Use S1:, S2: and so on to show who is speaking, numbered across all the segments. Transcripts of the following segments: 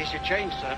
S1: Nice your change, sir.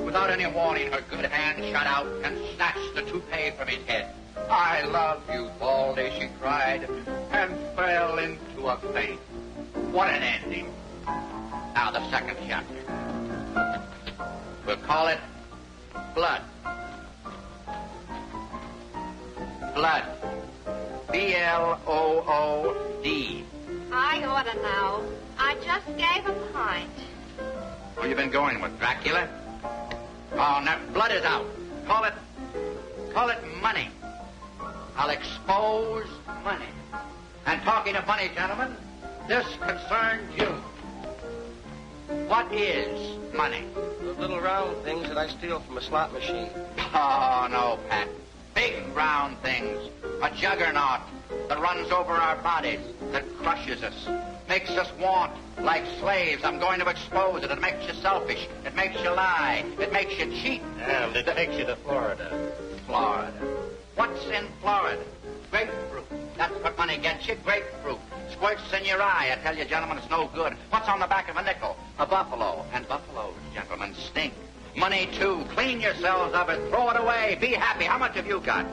S2: Without any warning, her good hand shot out and snatched the toupee from his head. "I love you, Baldy," she cried, and fell into a faint. What an ending. Now the second chapter. We'll call it Blood. Blood. B-L-O-O-D.
S3: I ought to know. I just gave a pint.
S2: Who you been going with, Dracula? Oh, now, blood is out. Call it money. I'll expose money. And talking of money, gentlemen, this concerns you. What is money?
S1: The little round things that I steal from a slot machine.
S2: Oh, no, Pat. Big round things. A juggernaut that runs over our bodies, that crushes us, makes us want like slaves. I'm going to expose it. It makes you selfish. It makes you lie. It makes you cheat.
S4: And it takes you to Florida.
S2: Florida. What's in Florida? Grapefruit. That's what money gets you, grapefruit. Squirts in your eye. I tell you, gentlemen, it's no good. What's on the back of a nickel? A buffalo. And buffaloes, gentlemen, stink. Money, too. Clean yourselves of it. Throw it away. Be happy. How much have you got?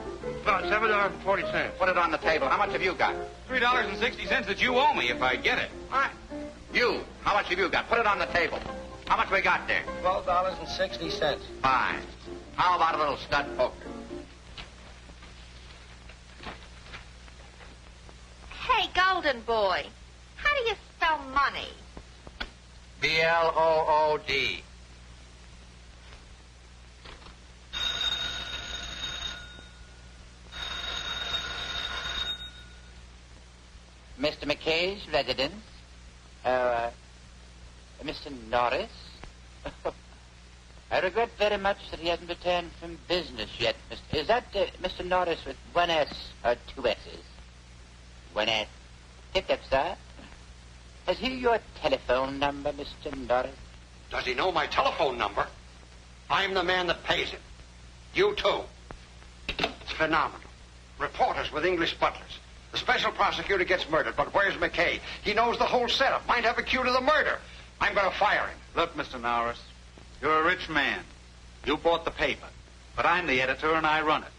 S4: About $7.40.
S2: Put it on the table. How much have you got?
S4: $3.60 that you owe me if I get it.
S2: All right. You, how much have you got? Put it on the table. How much we got there?
S1: $12.60.
S2: Fine. How about a little stud poker?
S3: Hey, Golden Boy, how do you spell money?
S2: B-L-O-O-D.
S5: Mr. McKay's residence? Mr. Norris? I regret very much that he hasn't returned from business yet. Is that Mr. Norris with one S or two S's? One S. Hiccup, sir. Has he your telephone number, Mr. Norris?
S6: Does he know my telephone number? I'm the man that pays him. You too. It's phenomenal. Reporters with English butlers. The special prosecutor gets murdered, but where's McKay? He knows the whole setup. Might have a cue to the murder. I'm going to fire him.
S4: Look, Mr. Norris, you're a rich man. You bought the paper, but I'm the editor and I run it.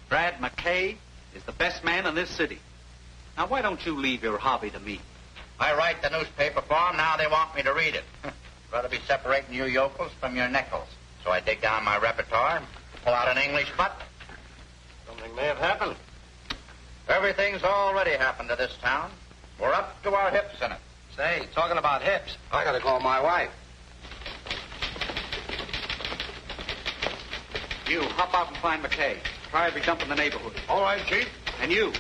S4: Brad McKay is the best man in this city. Now, why don't you leave your hobby to me?
S2: I write the newspaper for them. Now they want me to read it. Rather be separating you yokels from your nickels. So I dig down my repertoire and pull out an English butt.
S6: Something may have happened.
S2: Everything's already happened to this town. We're up to our hips in it.
S1: Say, talking about hips,
S6: I got to call my wife.
S4: You, hop out and find McKay. Try every dump in the neighborhood.
S6: All right, Chief.
S4: And you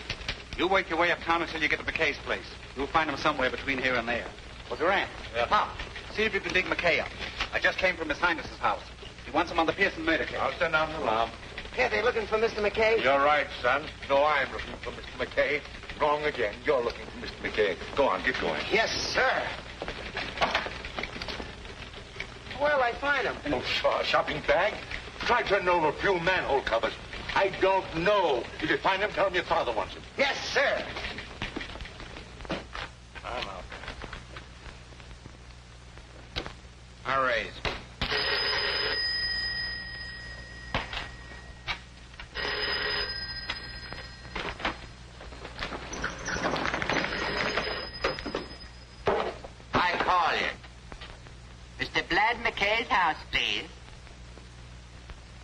S4: work your way uptown until you get to McKay's place. You'll find him somewhere between here and there. Well, Durant, hop. See if you can dig McKay up. I just came from His Highness's house. He wants him on the Pearson murder case.
S6: I'll send down the alarm.
S1: Here, they looking for Mr. McKay?
S6: You're right, son. No, I'm looking for Mr. McKay. Wrong again. You're looking for Mr. McKay. Go on, get going.
S1: Yes, sir. Where'll I find him?
S6: Oh, shopping bag. Try turning over a few manhole covers. I don't know. If you find him, tell him your father wants him.
S1: Yes, sir.
S2: I'm out. I'll raise.
S5: I call you. Mr. Blad McKay's house, please.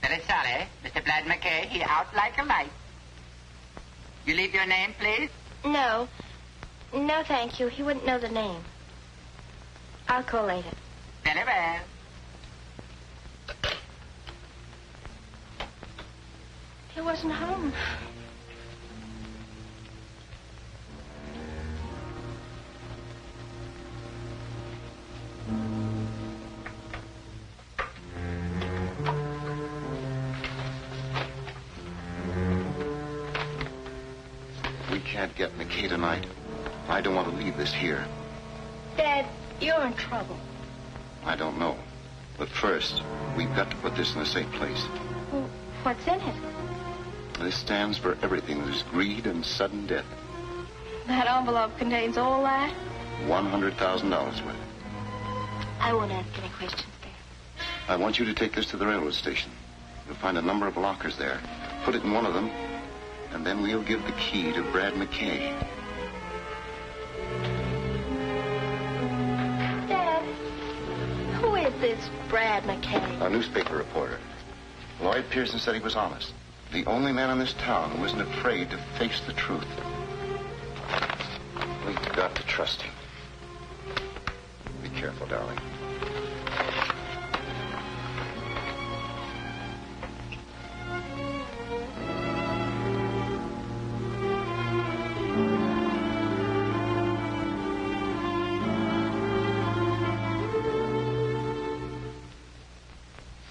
S5: Very sorry. Mr. Blad McKay, he out like a light. You leave your name, please?
S3: No. No, thank you. He wouldn't know the name. I'll call later.
S5: Very well.
S3: He wasn't home.
S7: We can't get McKay tonight. I don't want to leave this here.
S3: Dad, you're in trouble.
S7: I don't know. But first, we've got to put this in a safe place.
S3: Well, what's in it?
S7: This stands for everything that is greed and sudden death.
S3: That envelope contains all that?
S7: $100,000 worth.
S3: I won't ask any questions, Dad.
S7: I want you to take this to the railroad station. You'll find a number of lockers there. Put it in one of them, and then we'll give the key to Brad McKay.
S3: Dad, who is this Brad McKay?
S7: A newspaper reporter. Lloyd Pearson said he was honest. The only man in this town who isn't afraid to face the truth. We've got to trust him. Be careful, darling.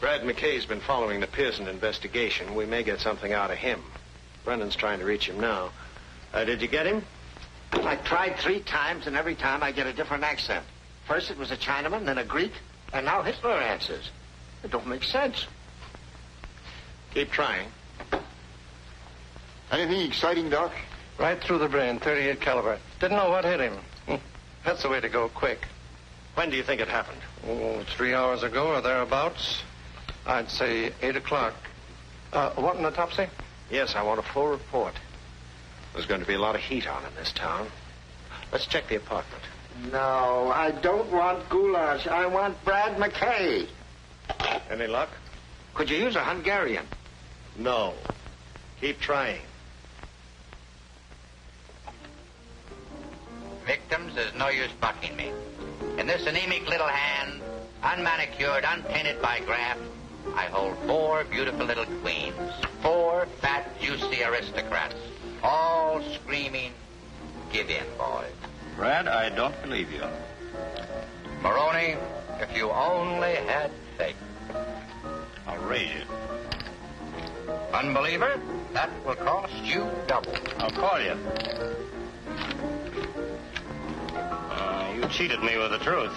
S1: Brad McKay's been following the Pearson investigation. We may get something out of him. Brendan's trying to reach him now. Did you get him?
S6: I tried 3 times, and every time I get a different accent. First it was a Chinaman, then a Greek, and now Hitler answers. It don't make sense.
S1: Keep trying.
S7: Anything exciting, Doc?
S1: Right through the brain, 38 caliber. Didn't know what hit him. That's the way to go, quick. When do you think it happened?
S8: Oh, 3 hours ago or thereabouts. I'd say 8 o'clock. Want an autopsy?
S1: Yes, I want a full report. There's going to be a lot of heat on in this town. Let's check the apartment.
S6: No, I don't want goulash. I want Brad McKay.
S1: Any luck?
S6: Could you use a Hungarian?
S1: No. Keep trying.
S5: Victims, there's no use bucking me. In this anemic little hand, unmanicured, unpainted by graft, I hold 4 beautiful little queens. 4 fat, juicy aristocrats. All screaming, give in, boys.
S4: Brad, I don't believe you.
S5: Maroney, if you only had faith.
S4: I'll raise you.
S5: Unbeliever, that will cost you double.
S4: I'll call you. You cheated me with the truth.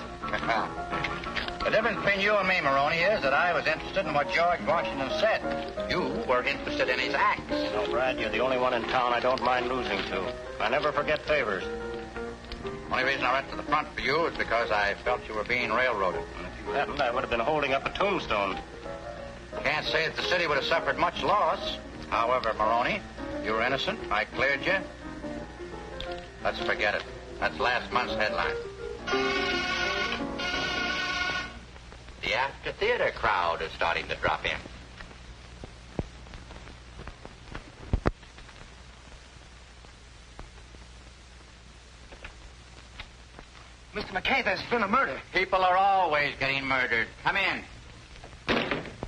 S5: The difference between you and me, Maroney, is that I was interested in what George Washington said. You were interested in his acts.
S4: No, Brad, you're the only one in town I don't mind losing to. I never forget favors.
S5: Only reason I went to the front for you is because I felt you were being railroaded.
S4: And if you hadn't, I would have been holding up a tombstone.
S5: Can't say that the city would have suffered much loss. However, Maroney, you were innocent. I cleared you. Let's forget it. That's last month's headline. The after theater crowd is starting to drop in.
S6: Mr. McKay, there's been a murder.
S5: People are always getting murdered. Come in.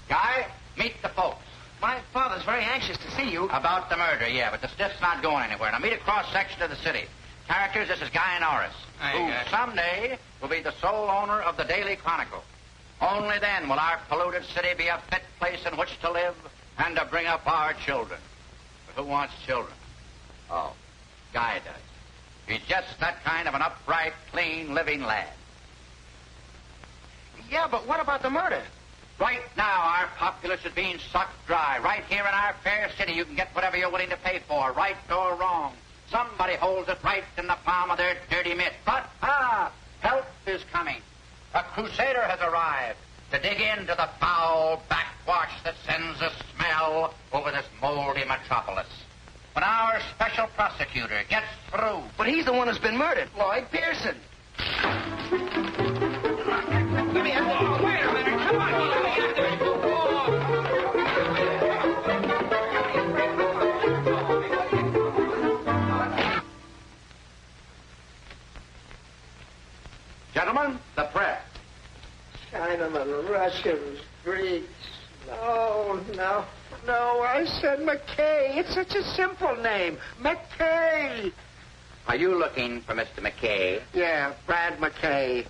S5: Guy, meet the folks.
S6: My father's very anxious to see you.
S5: About the murder, yeah, but the stiff's not going anywhere. Now meet a cross-section of the city. Characters, this is Guy Norris, who someday will be the sole owner of the Daily Chronicle. Only then will our polluted city be a fit place in which to live and to bring up our children. But who wants children? Oh, Guy does. He's just that kind of an upright, clean, living lad.
S6: Yeah, but what about the murder?
S2: Right now, our populace is being sucked dry. Right here in our fair city, you can get whatever you're willing to pay for, right or wrong. Somebody holds it right in the palm of their dirty mitt. But, help is coming. A crusader has arrived to dig into the foul backwash that sends a smell over this moldy metropolis. When our special prosecutor gets through...
S9: But he's the one who's been murdered, Lloyd Pearson.
S2: Let me have this. Wait a minute. Come on. Let me have this. Gentlemen, the press.
S9: Chinaman, Russians, Greeks. No, I said McKay. It's such a simple name. McKay.
S2: Are you looking for Mr. McKay?
S9: Yeah, Brad McKay.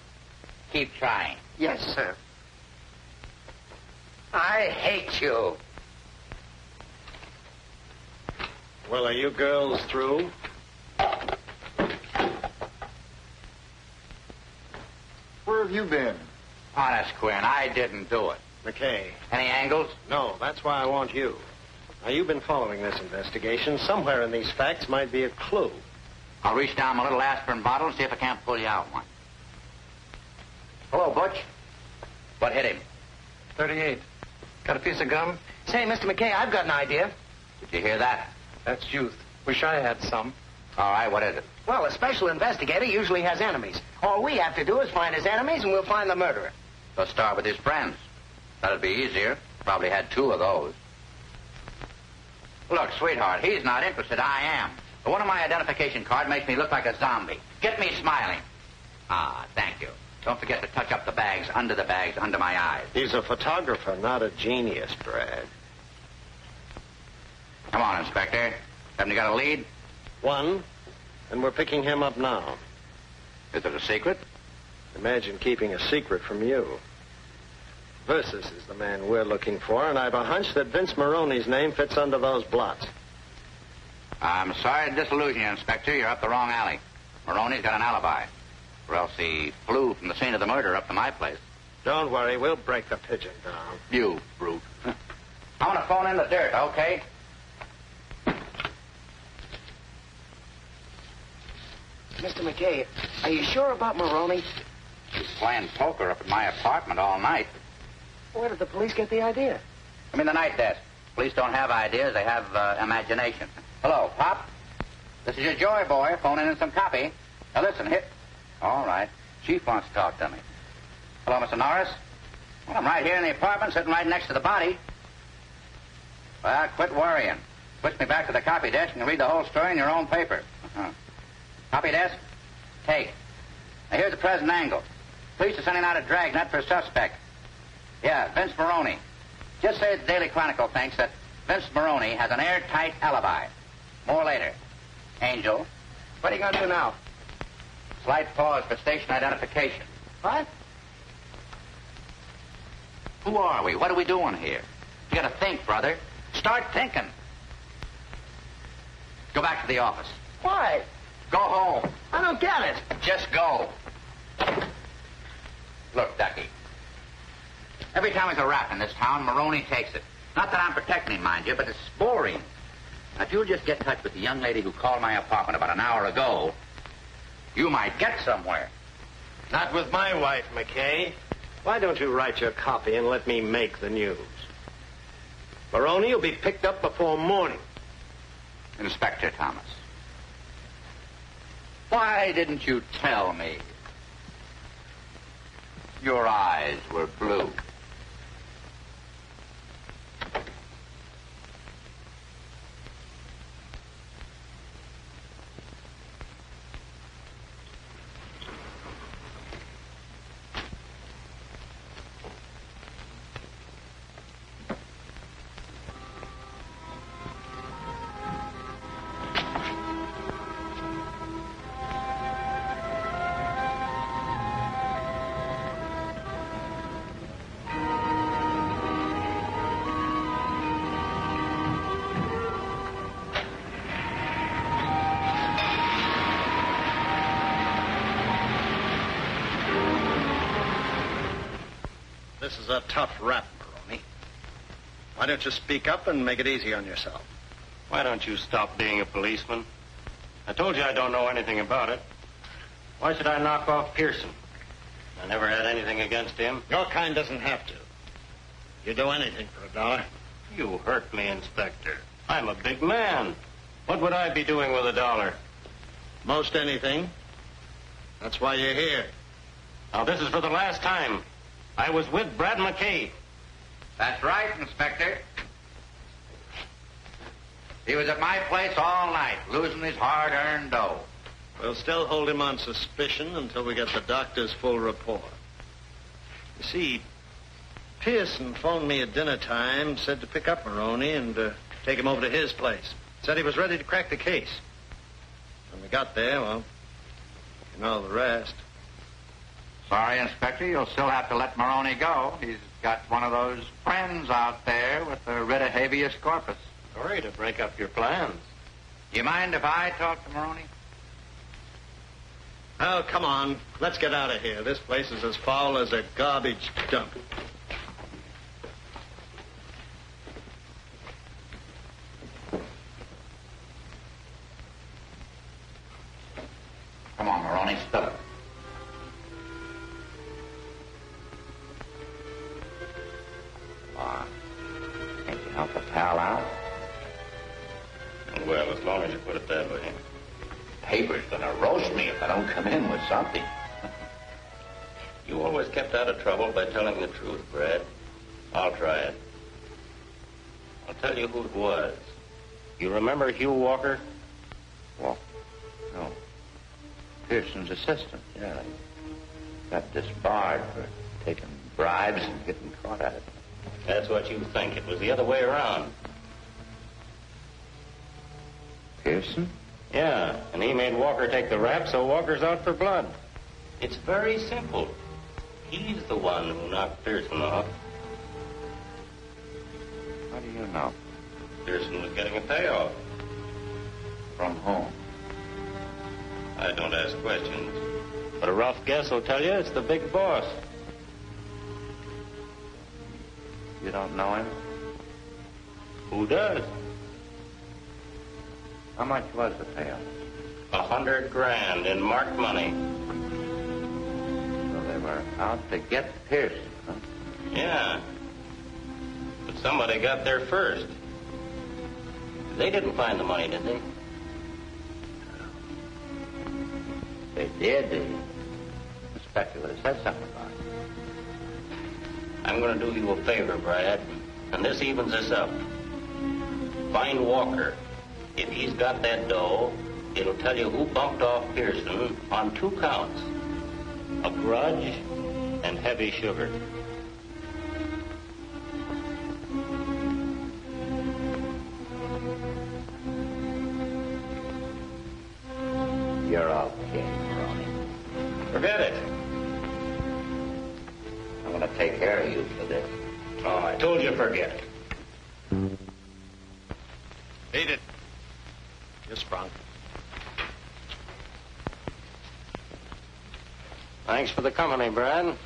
S2: Keep trying.
S9: Yes, sir.
S2: I hate you.
S1: Well, are you girls through?
S7: Where have you been?
S2: Honest, Quinn, I didn't do it.
S1: McKay.
S2: Any angles?
S1: No, that's why I want you. Now, you've been following this investigation. Somewhere in these facts might be a clue.
S2: I'll reach down my little aspirin bottle and see if I can't pull you out one. Hello, Butch. What hit him?
S8: 38. Got a piece of gum?
S9: Say, Mr. McKay, I've got an idea.
S2: Did you hear that?
S8: That's youth. Wish I had some.
S2: All right, what is it?
S9: Well, a special investigator usually has enemies. All we have to do is find his enemies, and we'll find the murderer.
S2: Let's start with his friends. That'd be easier. Probably had 2 of those. Look, sweetheart, he's not interested. I am. But one of my identification card makes me look like a zombie. Get me smiling. Ah, thank you. Don't forget to touch up the bags under my eyes.
S1: He's a photographer, not a genius, Brad.
S2: Come on, Inspector. Haven't you got a lead?
S1: One, and we're picking him up now.
S2: Is it a secret?
S1: Imagine keeping a secret from you. Versus is the man we're looking for, and I've a hunch that Vince Maroney's name fits under those blots.
S2: I'm sorry to disillusion you, Inspector. You're up the wrong alley. Maroney's got an alibi. Or else he flew from the scene of the murder up to my place.
S1: Don't worry, we'll break the pigeon down.
S2: You brute. I'm going to phone in the dirt, okay?
S9: Mr. McKay, are you sure about Maroney?
S2: He's playing poker up at my apartment all night.
S9: Where did the police get the idea?
S2: I'm in the night desk. Police don't have ideas, they have imagination. Hello, Pop. This is your joy boy phoning in some copy. Now listen, hit. All right. Chief wants to talk to me. Hello, Mr. Norris. Well, I'm right here in the apartment, sitting right next to the body. Well, quit worrying. Switch me back to the copy desk and read the whole story in your own paper. Copy desk? Take. Now, here's the present angle. Police are sending out a dragnet for a suspect. Yeah, Vince Maroney. Just say the Daily Chronicle thinks that Vince Maroney has an airtight alibi. More later. Angel.
S9: What are you going to do now?
S2: Slight pause for station identification.
S9: What?
S2: Who are we? What are we doing here? You gotta think, brother. Start thinking. Go back to the office.
S9: Why?
S2: Go home.
S9: I don't get it.
S2: Just go. Look, Ducky. Every time there's a rap in this town, Maroney takes it. Not that I'm protecting him, mind you, but it's boring. Now, if you'll just get in touch with the young lady who called my apartment about an hour ago, you might get somewhere.
S1: Not with my wife, McKay. Why don't you write your copy and let me make the news? Maroney will be picked up before morning.
S2: Inspector Thomas. Why didn't you tell me? Your eyes were blue.
S1: This is a tough rap, Maroney. Why don't you speak up and make it easy on yourself?
S10: Why don't you stop being a policeman? I told you I don't know anything about it. Why should I knock off Pearson? I never had anything against him.
S1: Your kind doesn't have to. You do anything for $1.
S10: You hurt me, Inspector. I'm a big man. What would I be doing with $1?
S1: Most anything. That's why you're here.
S10: Now, this is for the last time. I was with Brad McKay.
S2: That's right, Inspector. He was at my place all night, losing his hard-earned dough.
S1: We'll still hold him on suspicion until we get the doctor's full report. You see, Pearson phoned me at dinner time, said to pick up Maroney and take him over to his place. Said he was ready to crack the case. When we got there, well, you know the rest.
S2: Sorry, Inspector, you'll still have to let Maroney go. He's got one of those friends out there with a writ of habeas corpus.
S10: Sorry to break up your plans.
S2: You mind if I talk to Maroney?
S1: Oh, come on. Let's get out of here. This place is as foul as a garbage dump.
S2: Come on, Maroney, spill it. Can't you help a pal out?
S10: Well, as long as you put it that way.
S2: Paper's gonna roast me if I don't come in with something.
S10: You always kept out of trouble by telling the truth, Brad. I'll try it. I'll tell you who it was. You remember Hugh Walker?
S2: Walker? No. Pearson's assistant, yeah. He got disbarred for taking bribes and getting caught at it.
S10: That's what you think. It was the other way around.
S2: Pearson?
S10: Yeah, and he made Walker take the rap, so Walker's out for blood. It's very simple. He's the one who knocked Pearson off.
S2: How do you know?
S10: Pearson was getting a payoff.
S2: From whom?
S10: I don't ask questions. But a rough guess will tell you it's the big boss.
S2: You don't know him?
S10: Who does?
S2: How much was the payoff?
S10: $100 grand in marked money.
S2: So they were out to get Pearson, huh?
S10: Yeah. But somebody got there first. They didn't find the money, did they?
S2: They did. The inspector would have said something about it.
S10: I'm going to do you a favor, Brad, and this evens us up. Find Walker. If he's got that dough, it'll tell you who bumped off Pearson on 2 counts. A grudge and heavy sugar.
S2: You're okay, Maroney.
S10: Forget it.
S2: I'm going to take care of you for this.
S10: Oh, I told you forget it.
S1: Beat it. You're sprung.
S10: Thanks for the company, Brad.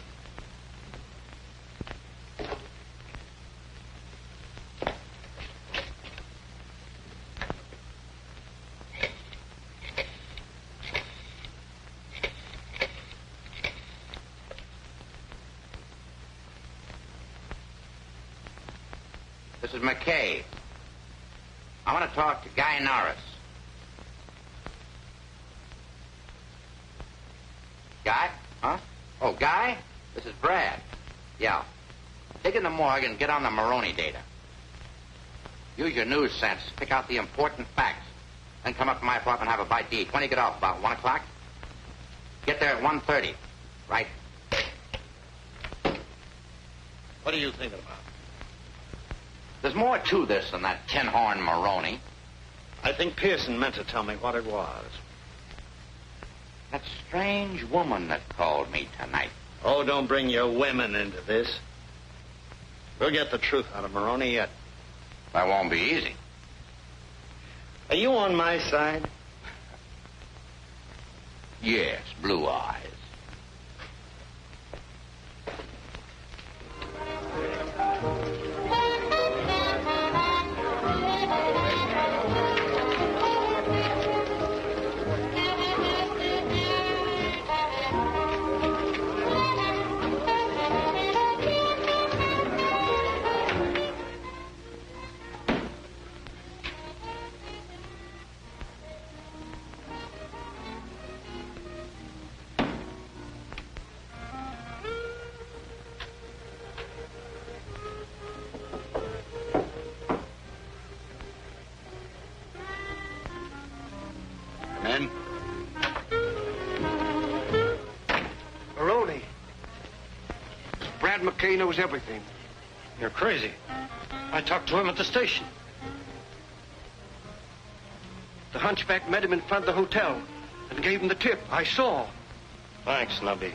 S2: This is McKay. I want to talk to Guy Norris. Guy? Huh? Oh, Guy? This is Brad. Yeah. Dig in the morgue and get on the Maroney data. Use your news sense. Pick out the important facts. Then come up to my apartment and have a bite to eat. When do you get off? About 1 o'clock? Get there at 1:30. Right?
S1: What are you thinking about?
S2: There's more to this than that tin-horn Maroney.
S1: I think Pearson meant to tell me what it was.
S2: That strange woman that called me tonight.
S1: Oh, don't bring your women into this. We'll get the truth out of Maroney yet.
S2: That won't be easy.
S1: Are you on my side?
S2: Yes, blue eyes.
S6: knows everything.
S8: You're crazy. I talked to him at the station.
S6: The hunchback met him in front of the hotel and gave him the tip. I saw.
S8: Thanks, Nubby.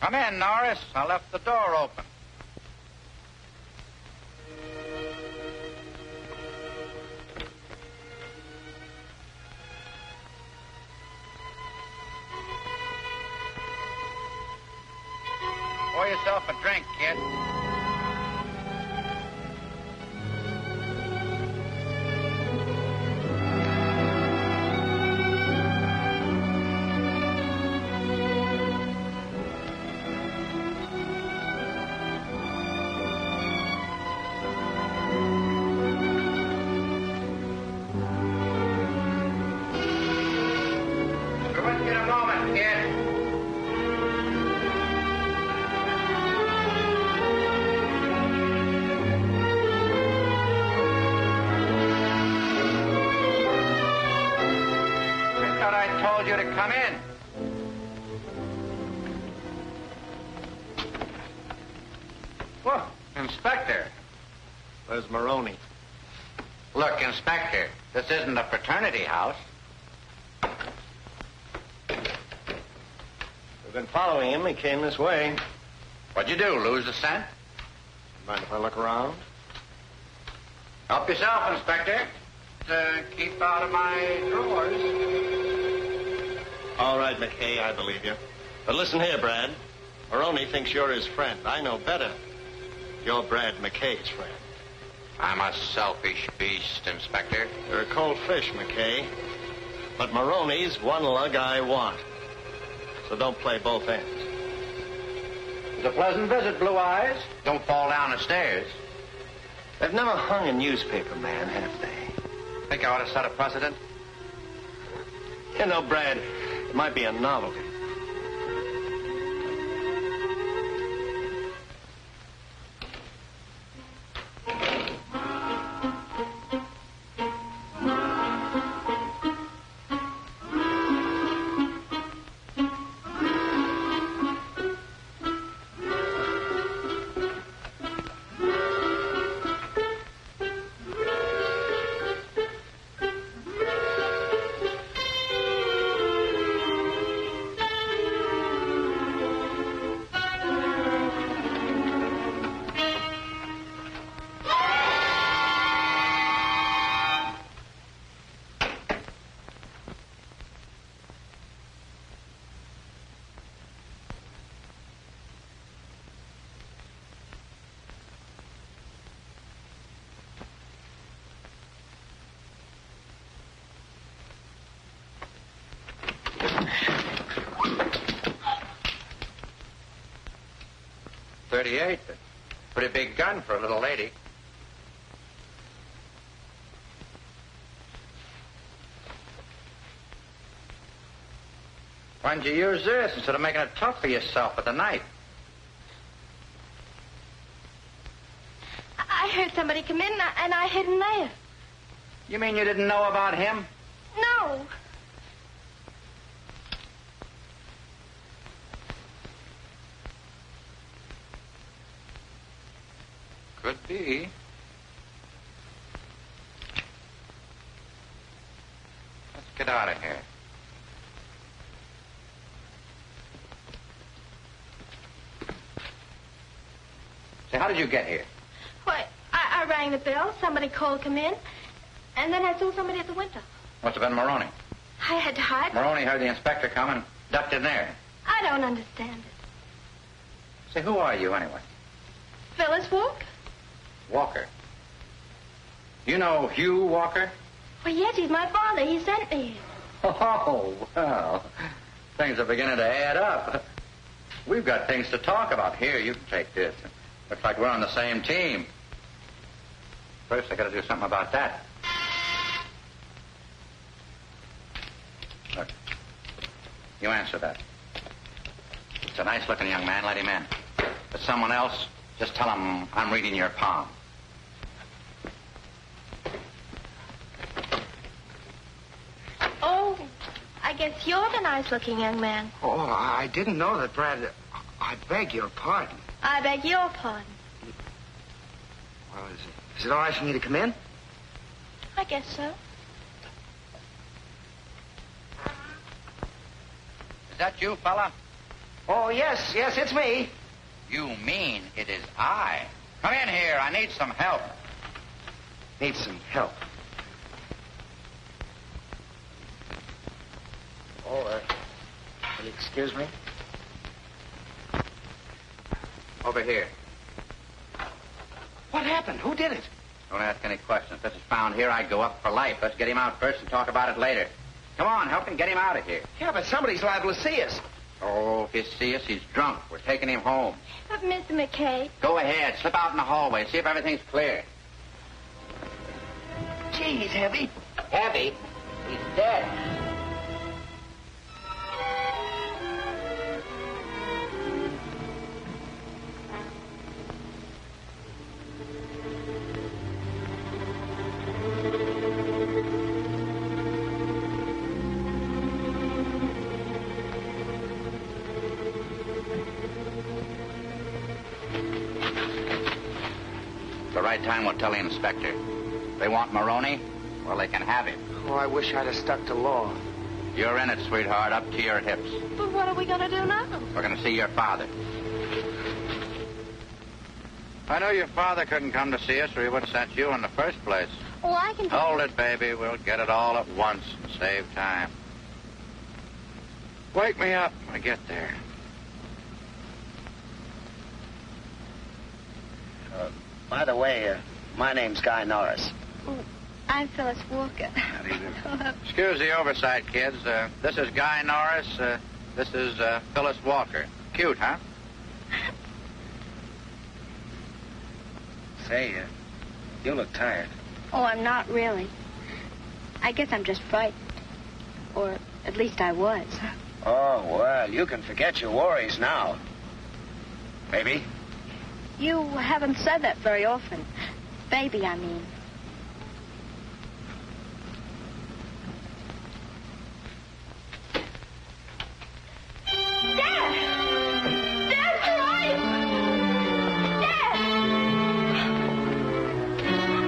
S2: Come in, Norris. I left the door open. Pour yourself a drink, kid. You to come in. Whoa, Inspector.
S1: Where's Maroney?
S2: Look, Inspector, this isn't a fraternity house.
S1: We've been following him. He came this way.
S2: What'd you do, lose the scent?
S1: Mind if I look around?
S2: Help yourself, Inspector. Keep out of my drawers.
S1: All right, McKay, I believe you. But listen here, Brad. Maroney thinks you're his friend. I know better. You're Brad McKay's friend.
S2: I'm a selfish beast, Inspector.
S1: You're a cold fish, McKay. But Maroney's one lug I want. So don't play both ends.
S2: It's a pleasant visit, Blue Eyes. Don't fall down the stairs.
S1: They've never hung a newspaper man, have they?
S2: Think I ought to set a precedent?
S1: You know, Brad, it might be a novelty.
S2: .38. Pretty big gun for a little lady. Why didn't you use this instead of making it tough for yourself with the knife?
S3: I heard somebody come in and I hid in there.
S2: You mean you didn't know about him?
S3: No.
S2: Could be. get out of here. Say, how did you get here?
S3: Why, I rang the bell. Somebody called, come in. And then I saw somebody at the window.
S2: Must have been Maroney.
S3: I had to hide.
S2: Maroney heard the inspector come and ducked in there.
S3: I don't understand it.
S2: Say, who are you anyway?
S3: Phyllis Walker?
S2: Walker. You know Hugh Walker?
S3: Well, yes, he's my father. He sent me here.
S2: Oh, well, things are beginning to add up. We've got things to talk about. Here, you can take this. Looks like we're on the same team. First, I got to do something about that. Look, you answer that. It's a nice-looking young man. Let him in. If it's someone else, just tell him I'm reading your palm.
S3: Oh, I guess you're the nice-looking young man.
S9: Oh, I didn't know that, Brad. I beg your pardon.
S3: I beg your pardon.
S9: Well, is it all right for me to come in?
S3: I guess so.
S2: Is that you, fella?
S9: Oh, yes, it's me.
S2: You mean it is I. Come in here. I need some help.
S9: Need some help. Oh, will you excuse me?
S2: Over here.
S9: What happened? Who did it?
S2: Don't ask any questions. If this is found here, I'd go up for life. Let's get him out first and talk about it later. Come on, help him get him out of here.
S9: Yeah, but somebody's liable to see us.
S2: Oh, if you see us, he's drunk. We're taking him home.
S3: But, Mr. McKay.
S2: Go ahead. Slip out in the hallway. See if everything's clear.
S9: Gee, he's heavy.
S5: Heavy? He's dead.
S2: The right time will tell the inspector. They want Maroney? Well, they can have him.
S9: Oh, I wish I'd have stuck to law.
S2: You're in it, sweetheart, up to your hips.
S3: But what are we going to do now?
S2: We're going to see your father. I know your father couldn't come to see us, or he would have sent you in the first place.
S3: Oh, I can...
S2: Hold it, baby. We'll get it all at once and save time. Wake me up when I get there.
S9: By the way, my name's Guy Norris.
S3: Oh, I'm Phyllis Walker.
S2: Excuse the oversight, kids. This is Guy Norris. This is Phyllis Walker. Cute, huh?
S9: Say, you look tired.
S3: Oh, I'm not really. I guess I'm just frightened. Or at least I was.
S9: Oh, well, you can forget your worries now. Maybe.
S3: You haven't said that very often. Baby, I mean. Dad! Dad, where are you? Dad!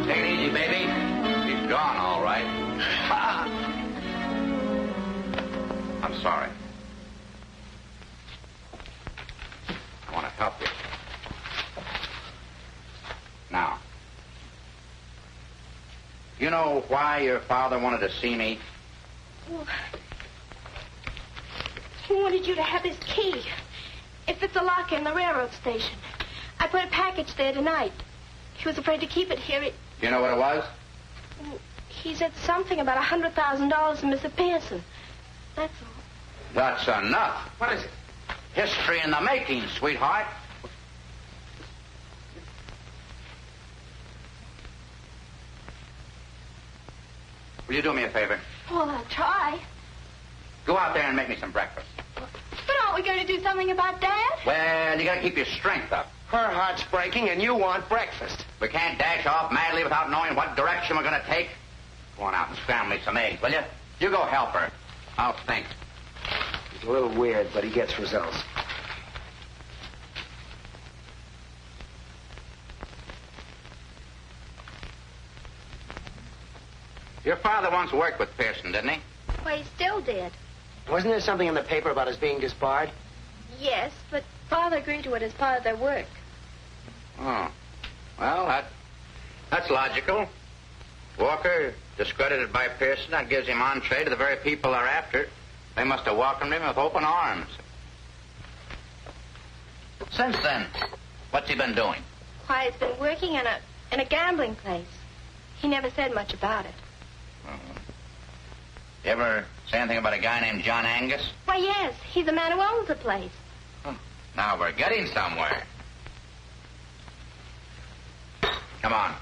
S2: Take it easy, baby. He's gone, all right. I'm sorry. I want to help you. Now, you know why your father wanted to see me?
S3: Well, he wanted you to have his key. If it's a locker in the railroad station. I put a package there tonight. He was afraid to keep it here.
S2: You know what it was?
S3: He said something about $100,000 to Mr. Pearson. That's all.
S2: That's enough.
S9: What is it?
S2: History in the making, sweetheart. Will you do me a favor?
S3: Well, I'll try.
S2: Go out there and make me some breakfast.
S3: But aren't we going to do something about Dad?
S2: Well, you gotta keep your strength up.
S9: Her heart's breaking, and you want breakfast.
S2: We can't dash off madly without knowing what direction we're gonna take. Go on out and scramble me some eggs, will you? You go help her. I'll think.
S9: He's a little weird, but he gets results.
S2: Your father once worked with Pearson, didn't he?
S3: Why, he's still dead.
S9: Wasn't there something in the paper about his being disbarred?
S3: Yes, but Father agreed to it as part of their work.
S2: Oh. Well, that's logical. Walker, discredited by Pearson, that gives him entree to the very people they're after. They must have welcomed him with open arms. Since then, what's he been doing?
S3: Why, he's been working in a gambling place. He never said much about it.
S2: You ever say anything about a guy named John Angus?
S3: Why, yes, he's the man who owns the place.
S2: Now we're getting somewhere. Come on.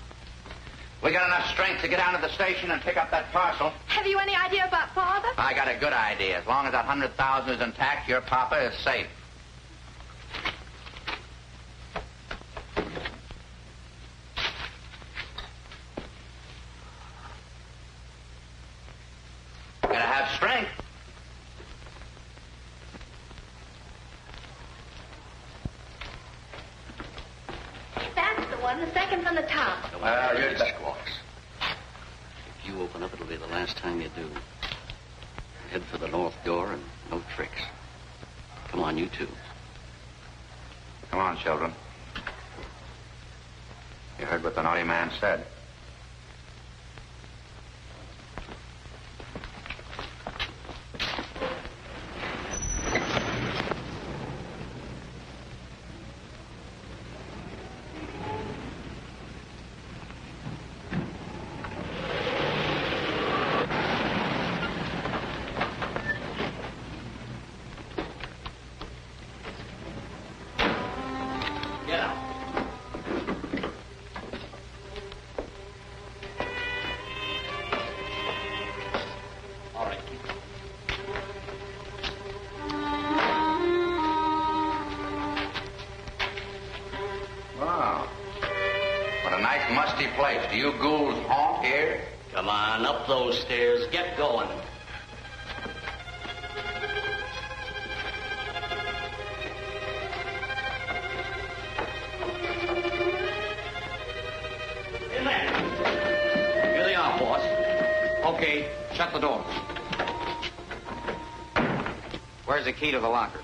S2: We got enough strength to get down to the station and pick up that parcel.
S3: Have you any idea about Father?
S2: I got a good idea. As long as that 100,000 is intact, your papa is safe. Gotta have strength.
S3: That's the one, the second from the top.
S2: Well, you're the
S10: squawks. If you open up, it'll be the last time you do. Head for the north door and no tricks. Come on, you two.
S2: Come on, children. You heard what the naughty man said. Place. Do you ghouls haunt here?
S10: Come on, up those stairs. Get going. In there. Here they are, boss.
S2: Okay, shut the door. Where's the key to the locker?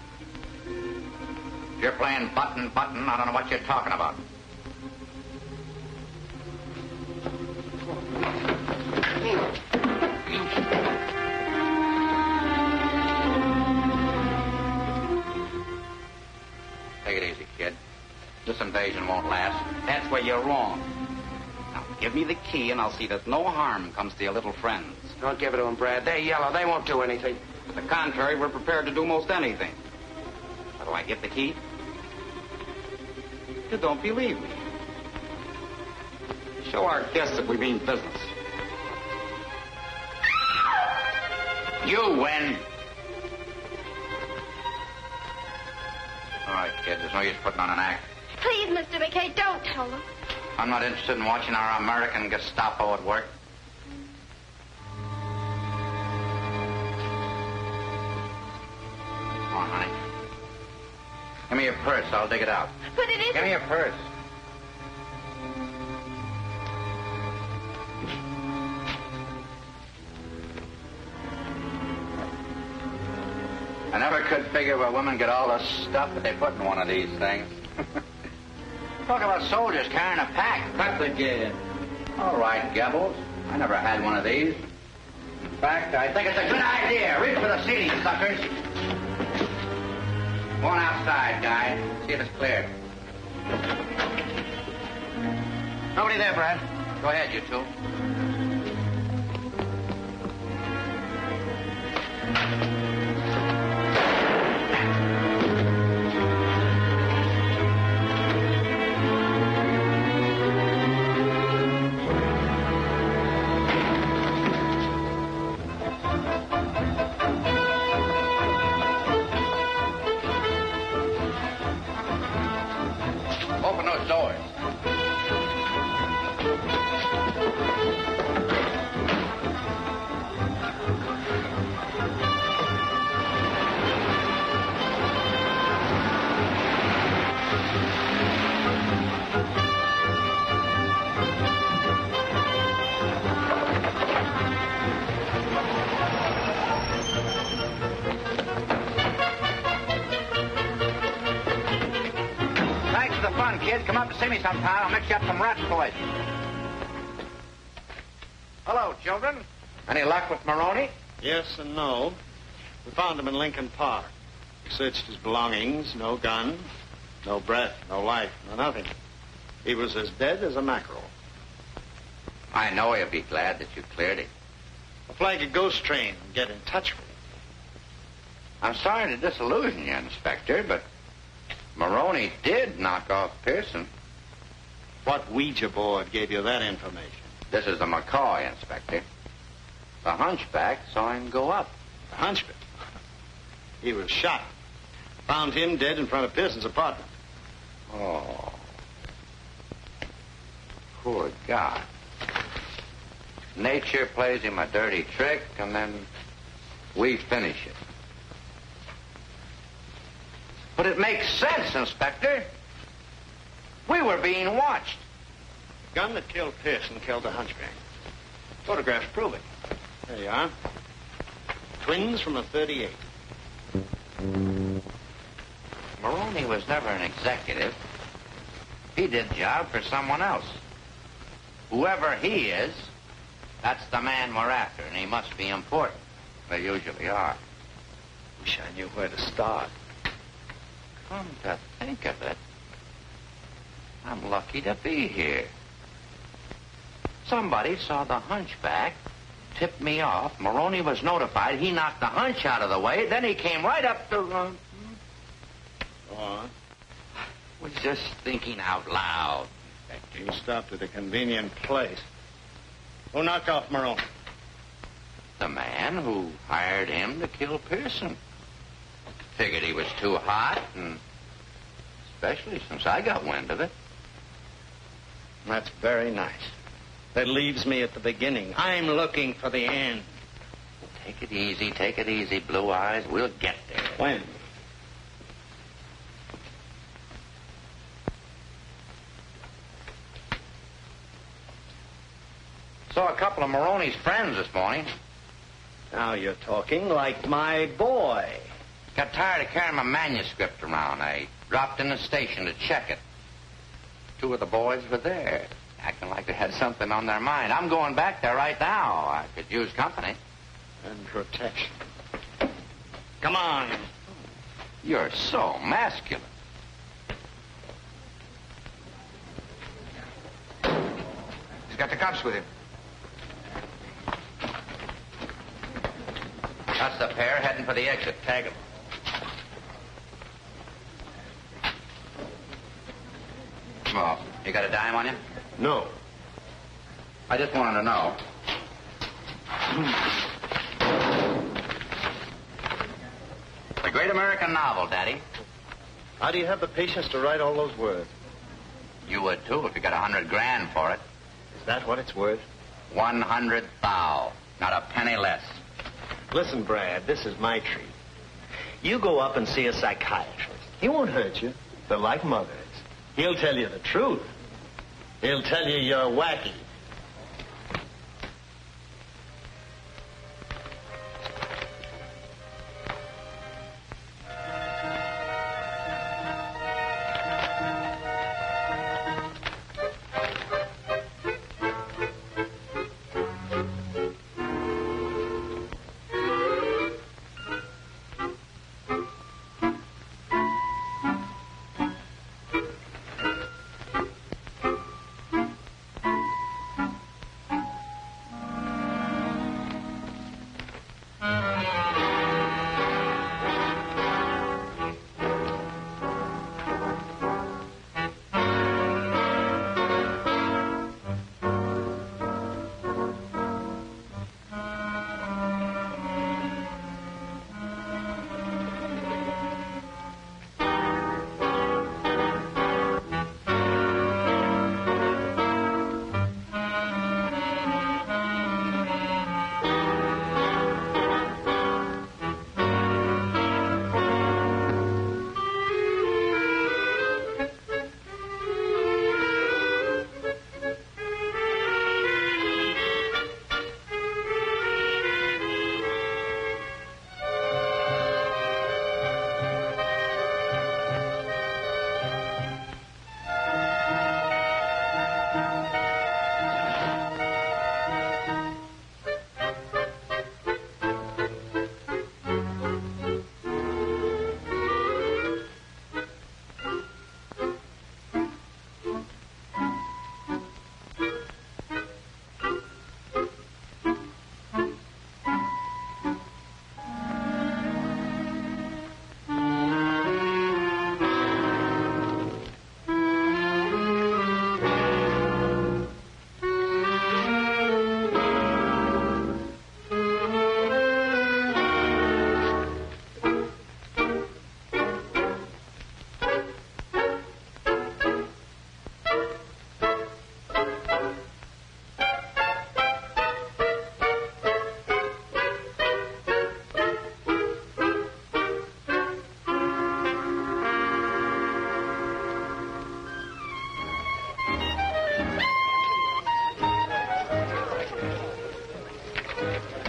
S2: If you're playing button, I don't know what you're talking about. Take it easy, kid. This invasion won't last.
S4: That's where you're wrong. Now, give me the key, and I'll see that no harm comes to your little friends.
S9: Don't give it to them, Brad. They're yellow. They won't do anything.
S4: To the contrary, we're prepared to do most anything. How do I get the key? You don't believe me. Show our guests that we mean business.
S2: You win. All right, kid. There's no use putting on an act.
S3: Please, Mr. McKay, don't tell them.
S2: I'm not interested in watching our American Gestapo at work. Come on, honey. Give me your purse. I'll dig it out.
S3: But it isn't...
S2: Give me your purse. I never could figure where women get all the stuff that they put in one of these things. Talk about soldiers carrying a pack.
S4: Cut the gad.
S2: All right, Gebbles. I never had one of these. In fact, I think it's a good idea. Reach for the ceiling, suckers. Go on outside, guys. See if it's clear. Nobody there, Brad. Go ahead, you two. Open those doors. kid. Come up to see me sometime. I'll mix you up some rat poison. Hello, children. Any luck with Maroney?
S1: Yes and no. We found him in Lincoln Park. We searched his belongings. No gun, no breath, no life, no nothing. He was as dead as a mackerel.
S2: I know he'll be glad that you cleared him.
S1: I'll flag a ghost train and get in touch with him.
S2: I'm sorry to disillusion you, Inspector, but Maroney did knock off Pearson.
S1: What Ouija board gave you that information?
S2: This is the McCoy, Inspector. The hunchback saw him go up.
S1: The hunchback? He was shot. Found him dead in front of Pearson's apartment.
S2: Oh. Poor guy. Nature plays him a dirty trick, and then we finish it. But it makes sense, Inspector. We were being watched.
S1: The gun that killed Pearson killed the hunchback. Photographs prove it. There you are. Twins from a .38.
S2: Maroney was never an executive. He did job for someone else. Whoever he is, that's the man we're after, and he must be important. They usually are.
S1: Wish I knew where to start.
S2: Come to think of it, I'm lucky to be here. Somebody saw the hunchback, tipped me off. Maroney was notified. He knocked the hunch out of the way. Then he came right up to...
S1: Go on.
S2: Was just thinking out loud.
S1: You stopped at a convenient place. Who knocked off Maroney?
S2: The man who hired him to kill Pearson. Figured he was too hot, and especially since I got wind of it.
S1: That's very nice. That leaves me at the beginning. I'm looking for the end.
S2: Take it easy, Blue Eyes. We'll get there.
S1: When?
S2: Saw a couple of Maroney's friends this morning.
S1: Now you're talking like my boy.
S2: Got tired of carrying my manuscript around. I dropped in the station to check it. Two of the boys were there, acting like they had something on their mind. I'm going back there right now. I could use company.
S1: And protection. Come on.
S2: You're so masculine. He's got the cops with him. That's the pair heading for the exit. Tag them. Oh, you got a dime on you?
S1: No.
S2: I just wanted to know. The great American novel, Daddy.
S1: How do you have the patience to write all those words?
S2: You would, too, if you got $100,000 for it.
S1: Is that what it's worth?
S2: 100 thou. Not a penny less.
S1: Listen, Brad, this is my treat. You go up and see a psychiatrist. He won't hurt you. They're like mothers. He'll tell you the truth. He'll tell you you're wacky.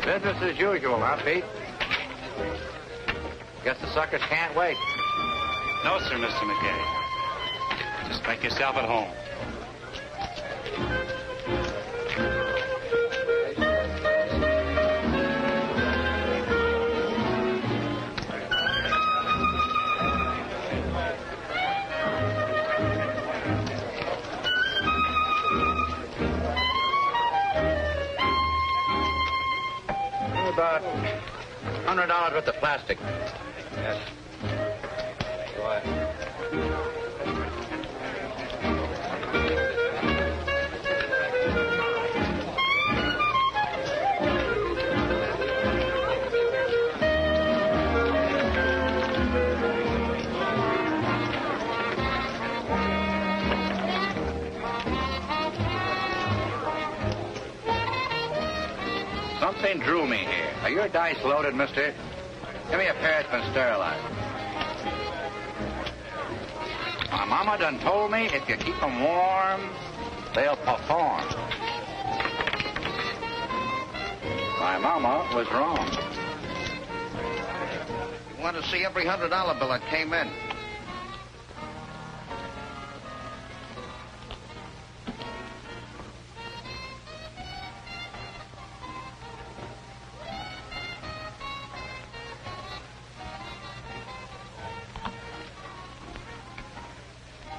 S2: Business as usual, huh, Pete? Guess the suckers can't wait.
S4: No, sir, Mr. McKay. Just make yourself at home.
S2: About $100 worth of plastic.
S8: Yes. Go ahead.
S2: Something drew me here. Are your dice loaded, mister? Give me a pair that's been sterilized. My mama done told me if you keep them warm, they'll perform. My mama was wrong.
S6: You want to see every $100 bill that came in.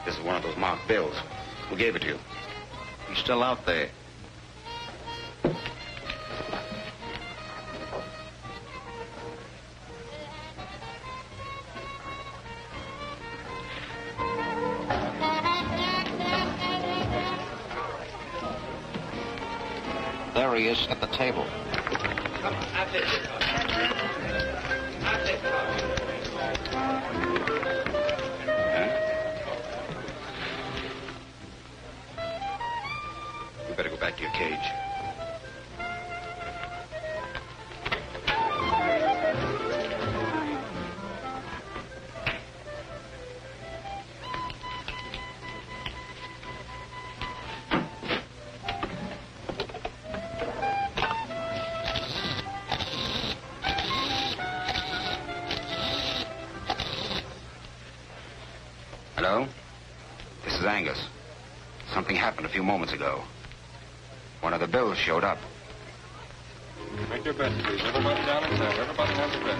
S7: This is one of those marked bills. Who gave it to you?
S6: He's still out there. There he is at the table.
S2: Come on, I'll take it. I'll take it.
S7: You better go back to your cage. Hello? This is Angus. Something happened a few moments ago. One of the bills showed up.
S8: Make your bets, please. Everybody down in town. Everybody has a bet.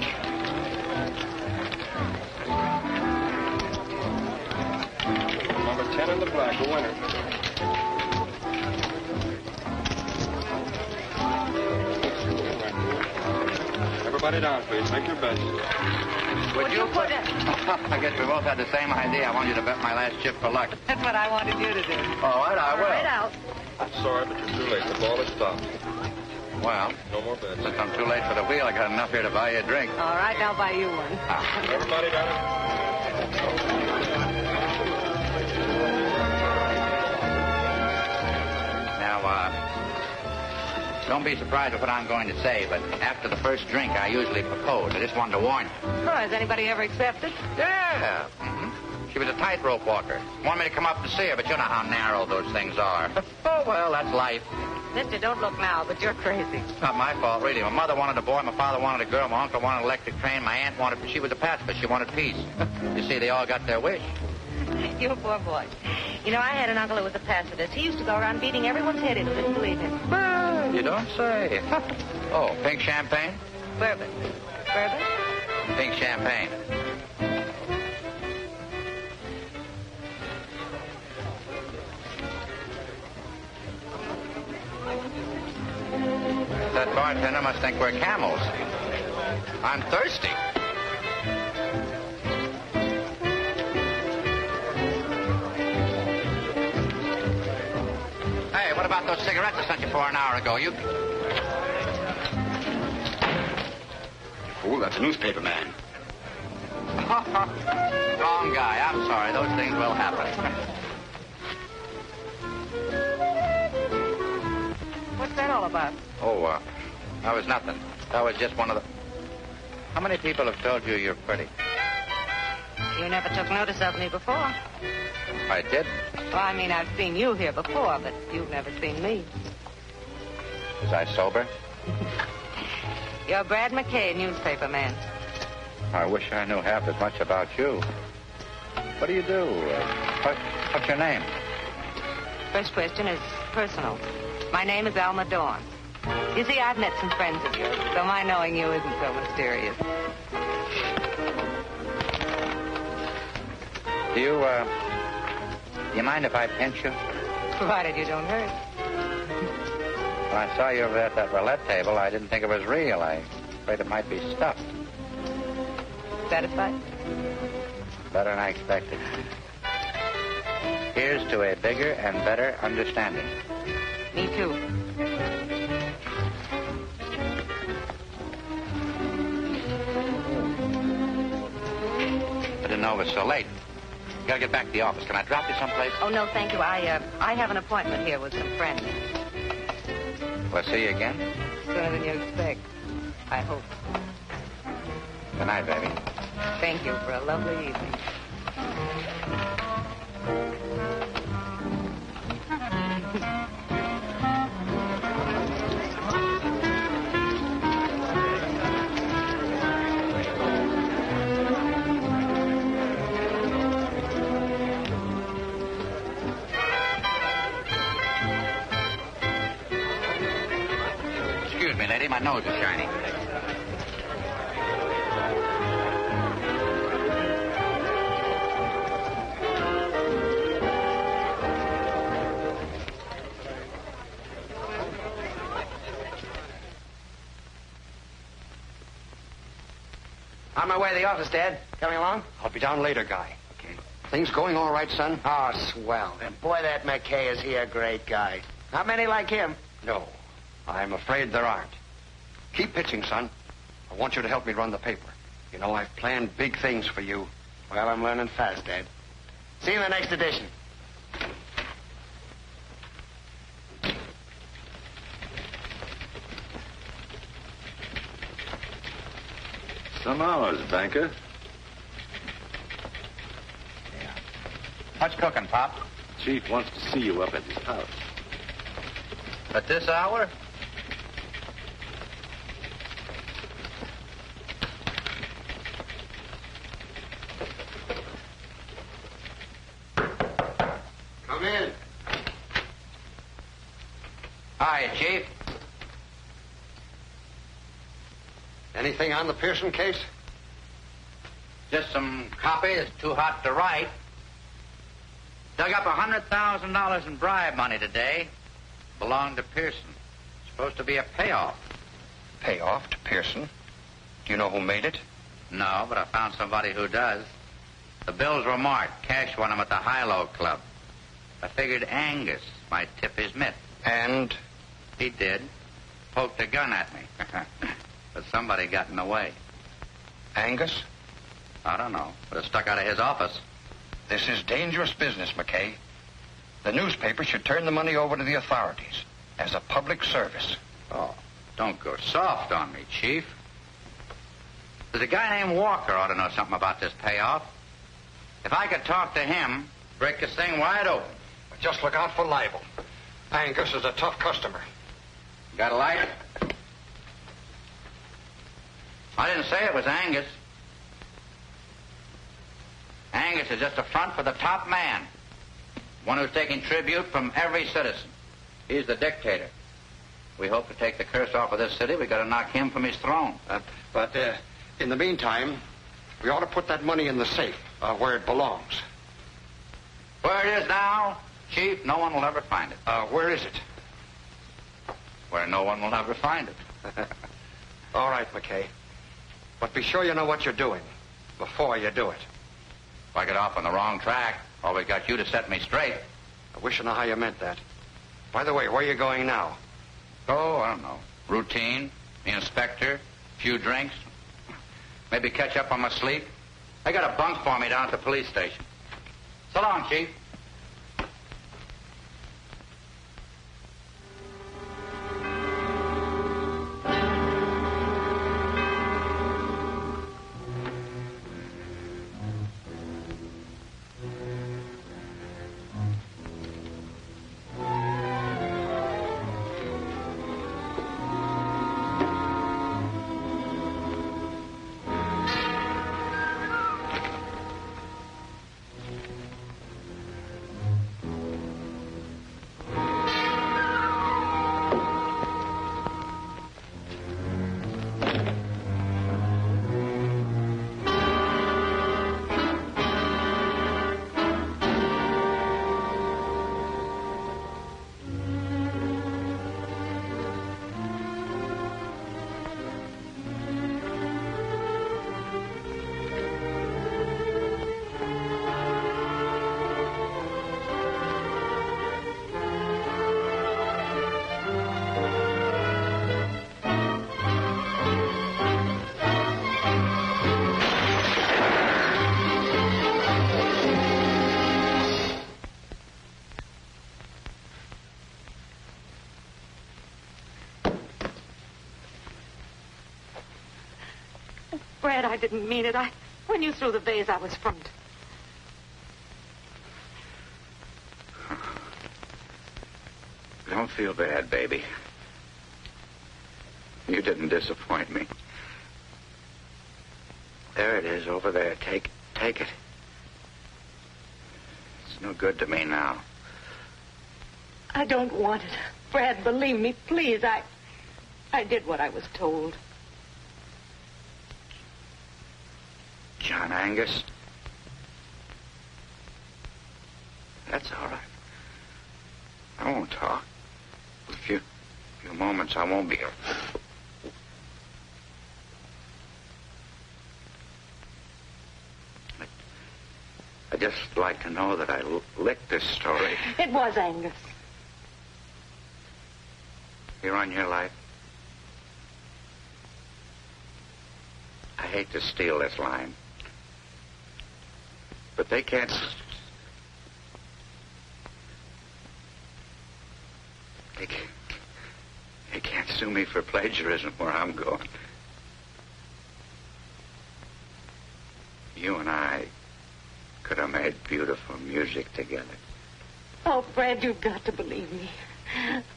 S8: Number 10 in the black, the winner. Everybody down, please. Make your bets.
S2: Would you put it? I guess we both had the same idea. I want you to bet my last chip for luck.
S11: That's what I wanted you to do.
S2: All right, I will.
S11: Right out.
S8: I'm sorry, but you're too late. The ball is stopped.
S2: Well,
S8: No more bets.
S2: since I'm too late for the wheel, I got enough here to buy you a drink.
S11: All right, I'll buy you one.
S8: Everybody down.
S2: Now, don't be surprised with what I'm going to say, but after the first drink, I usually propose. I just wanted to warn you.
S11: Oh, has anybody ever accepted?
S2: Yeah. She was a tightrope walker. Wanted me to come up to see her, but you know how narrow those things are. Oh, well, that's life.
S11: Mister, don't look now, but you're crazy.
S2: It's not my fault, really. My mother wanted a boy, my father wanted a girl, my uncle wanted an electric train, my aunt wanted... She was a pacifist. She wanted peace. You see, they all got their wish.
S11: You poor boy. You know, I had an uncle who was a pacifist. He used to go around beating everyone's head in who didn't believe him.
S2: You don't say. Oh, pink champagne?
S11: Bourbon. Bourbon?
S2: Pink champagne. That bartender must think we're camels. I'm thirsty. Hey, what about those cigarettes I sent you for an hour ago? You...
S7: Fool, that's a newspaper man.
S2: Wrong guy. I'm sorry. Those things will happen.
S11: What's that all about?
S2: Oh, that was nothing. That was just one of the... How many people have told you you're pretty?
S11: You never took notice of me before.
S2: I did.
S11: Well, I mean, I've seen you here before, but you've never seen me.
S2: Was I sober?
S11: You're Brad McKay, newspaper man.
S2: I wish I knew half as much about you. What do you do? What's your name?
S11: First question is personal. My name is Alma Dawn. You see, I've met some friends of yours, so my knowing you isn't so mysterious.
S2: Do you mind if I pinch you?
S11: Provided you don't hurt.
S2: When I saw you over at that roulette table, I didn't think it was real. I afraid it might be stuffed.
S11: Satisfied?
S2: Better than I expected. Here's to a bigger and better understanding.
S11: Me too.
S2: I didn't know it was so late. Gotta get back to the office. Can I drop you someplace?
S11: Oh, no, thank you. I have an appointment here with some friends.
S2: We'll see you again?
S11: Sooner than you expect. I hope.
S2: Good night, baby.
S11: Thank you for a lovely evening.
S2: Excuse me, lady. My nose is shiny.
S9: On my way to the office, Dad. Coming along?
S6: I'll be down later, Guy. Okay. Things going all right, son?
S9: Oh, swell. And boy, that McKay, is he a great guy. Not many like him.
S6: No. I'm afraid there aren't. Keep pitching, son. I want you to help me run the paper. You know, I've planned big things for you.
S9: Well, I'm learning fast, Dad. See you in the next edition.
S12: Some hours, banker.
S2: Yeah. What's cooking, Pop?
S12: Chief wants to see you up at his house.
S2: At this hour?
S6: Come in.
S2: Hi, Chief.
S6: Anything on the Pearson case?
S2: Just some copy that's too hot to write. Dug up $100,000 in bribe money today. Belonged to Pearson. Supposed to be a payoff.
S6: Payoff to Pearson? Do you know who made it?
S2: No, but I found somebody who does. The bills were marked. Cash won them at the High-Low Club. I figured Angus might tip his mitt.
S6: And?
S2: He did. Poked a gun at me. But somebody got in the way.
S6: Angus?
S2: I don't know, but it stuck out of his office.
S6: This is dangerous business, McKay. The newspaper should turn the money over to the authorities as a public service.
S2: Oh, don't go soft on me, Chief. There's a guy named Walker ought to know something about this payoff. If I could talk to him, break this thing wide open.
S6: But just look out for libel. Angus is a tough customer.
S2: Got a light? I didn't say it was Angus. Angus is just a front for the top man. One who's taking tribute from every citizen. He's the dictator. We hope to take the curse off of this city. We got to knock him from his throne.
S6: But in the meantime, we ought to put that money in the safe where it belongs.
S2: Where it is now, Chief, no one will ever find it.
S6: Where is it?
S2: Where no one will ever find it.
S6: All right, McKay. But be sure you know what you're doing before you do it.
S2: If I get off on the wrong track, always got you to set me straight.
S6: I wish I knew how you meant that. By the way, where are you going now?
S2: Oh, I don't know. Routine, the inspector, few drinks. Maybe catch up on my sleep. They got a bunk for me down at the police station. So long, Chief.
S11: Fred, I didn't mean it. When you threw the vase, I was frightened.
S2: Don't feel bad, baby. You didn't disappoint me. There it is, over there. Take it. It's no good to me now.
S11: I don't want it. Fred, believe me, please. I did what I was told.
S2: John Angus? That's all right. I won't talk. A few moments I won't be here. I'd just like to know that I licked this story.
S11: It was Angus.
S2: You're on your life. I hate to steal this line. But they can't... They can't sue me for plagiarism where I'm going. You and I could have made beautiful music together.
S11: Oh, Fred, you've got to believe me.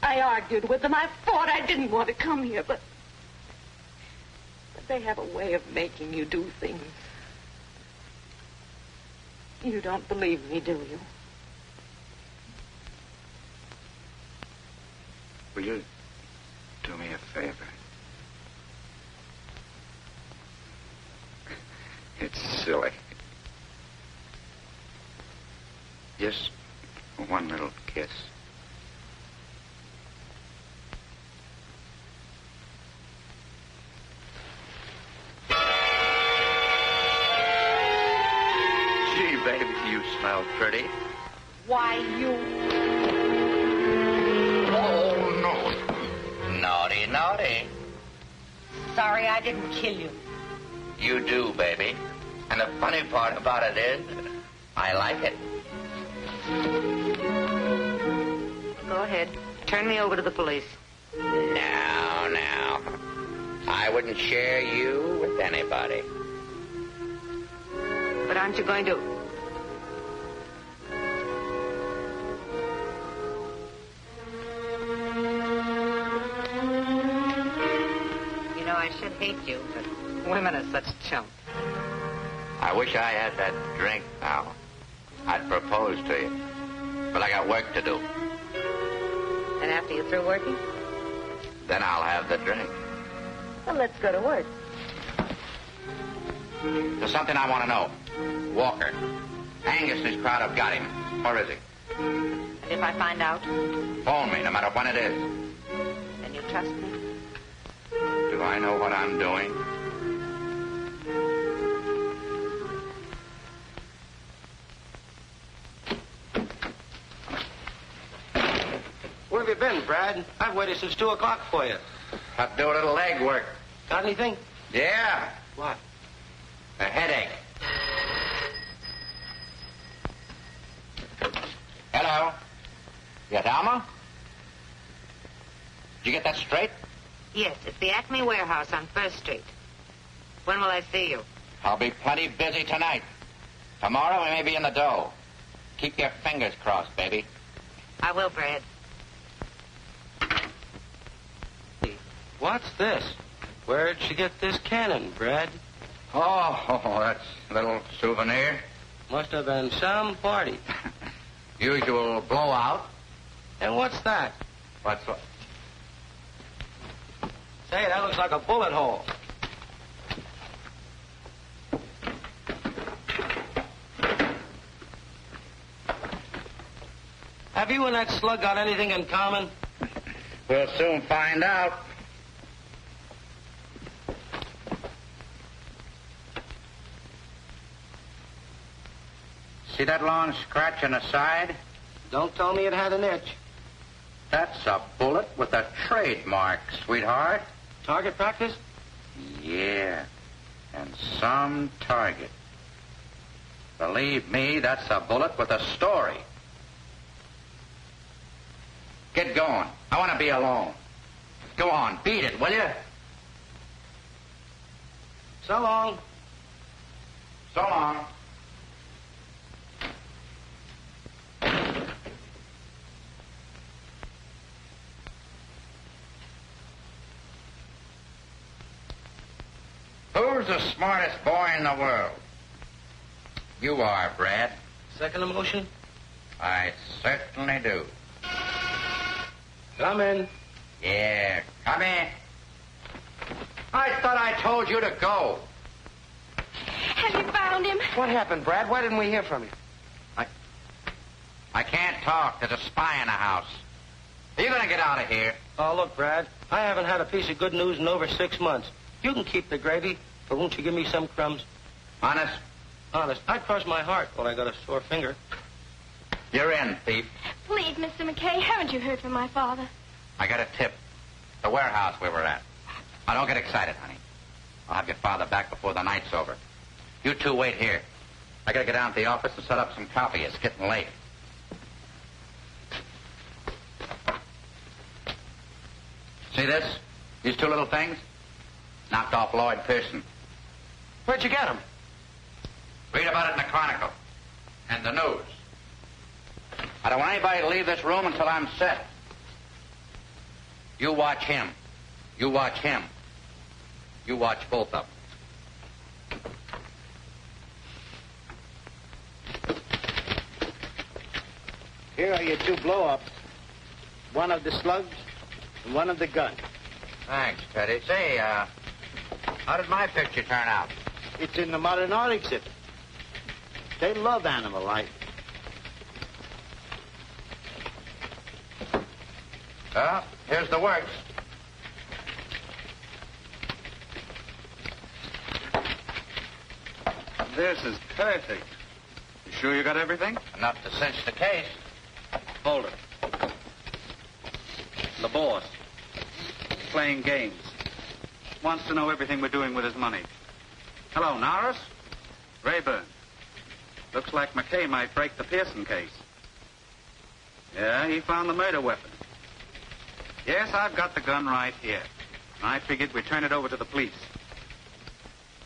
S11: I argued with them. I fought. I didn't want to come here, but they have a way of making you do things. You don't believe me, do you?
S2: Will you do me a favor? It's silly. Just one little kiss. Gee, baby, you smell pretty.
S11: Why, you...
S2: Oh, no. Naughty, naughty.
S11: Sorry I didn't kill you.
S2: You do, baby. And the funny part about it is, I like it.
S11: Go ahead. Turn me over to the police.
S2: Now. I wouldn't share you with anybody.
S11: But aren't you going to... You know, I should hate you, but women are such chumps.
S2: I wish I had that drink now. I'd propose to you. But I got work to do.
S11: And after you're through working?
S2: Then I'll have the drink.
S11: Well, let's go to work.
S2: There's something I want to know. Walker. Angus and his crowd have got him. Where is he?
S11: And if I find out?
S2: Phone me, no matter when it is.
S11: Then you trust me?
S2: Do I know what I'm doing?
S9: Where have you been, Brad? I've waited since 2 o'clock for you.
S2: Have to do a little leg work.
S9: Got anything?
S2: Yeah.
S9: What?
S2: A headache. Hello? Yes, Alma? Did you get that straight?
S11: Yes, it's the Acme Warehouse on 1st Street. When will I see you?
S2: I'll be plenty busy tonight. Tomorrow we may be in the dough. Keep your fingers crossed, baby.
S11: I will, Brad.
S9: What's this? Where'd she get this cannon, Brad?
S2: Oh, that's a little souvenir.
S9: Must have been some party.
S2: Usual blowout.
S9: And what's that?
S2: What's what?
S9: Say, that looks like a bullet hole. Have you and that slug got anything in common?
S2: We'll soon find out. See that long scratch on the side?
S9: Don't tell me it had an itch.
S2: That's a bullet with a trademark, sweetheart.
S9: Target practice?
S2: Yeah, and some target. Believe me, that's a bullet with a story. Get going. I want to be alone. Go on, beat it, will you?
S9: So long.
S2: So long. Who's the smartest boy in the world? You are, Brad.
S9: Second emotion?
S2: I certainly do.
S9: Come in.
S2: Yeah, come in. I thought I told you to go.
S3: Have you found him?
S9: What happened, Brad? Why didn't we hear from you?
S2: I can't talk. There's a spy in the house. Are you going to get out of here?
S9: Oh, look, Brad, I haven't had a piece of good news in over 6 months. You can keep the gravy, but won't you give me some crumbs?
S2: Honest?
S9: Honest, I'd cross my heart when I got a sore finger.
S2: You're in, thief.
S3: Please, Mr. McKay, haven't you heard from my father?
S2: I got a tip. The warehouse we were at. Now, don't get excited, honey. I'll have your father back before the night's over. You two wait here. I gotta get down to the office and set up some coffee. It's getting late. See this? These two little things? Knocked off Lloyd Pearson.
S9: Where'd you get him?
S2: Read about it in the Chronicle. And the news. I don't want anybody to leave this room until I'm set. You watch him. You watch him. You watch both of them.
S9: Here are your 2 blow-ups. One of the slugs and one of the gun.
S2: Thanks, Teddy. Say, how did my picture turn out?
S9: It's in the modern art exhibit. They love animal life.
S2: Well, here's the works.
S4: This is perfect. You sure you got everything?
S2: Enough to cinch the case.
S4: Hold it. The boss. Playing games. Wants to know everything we're doing with his money. Hello, Norris? Rayburn. Looks like McKay might break the Pearson case. Yeah, he found the murder weapon. Yes, I've got the gun right here. I figured we'd turn it over to the police.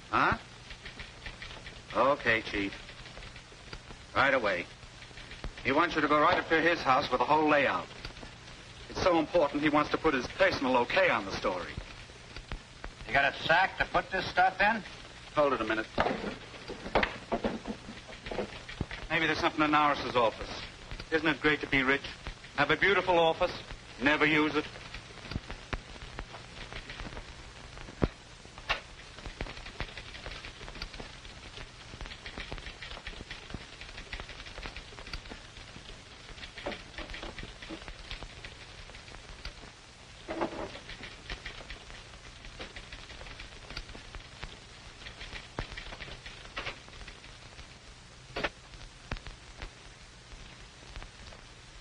S4: Huh? Okay, Chief. Right away. He wants you to go right up to his house with the whole layout. It's so important he wants to put his personal okay on the story.
S2: You got a sack to put this stuff in?
S4: Hold it a minute. Maybe there's something in Norris's office. Isn't it great to be rich? Have a beautiful office, never use it.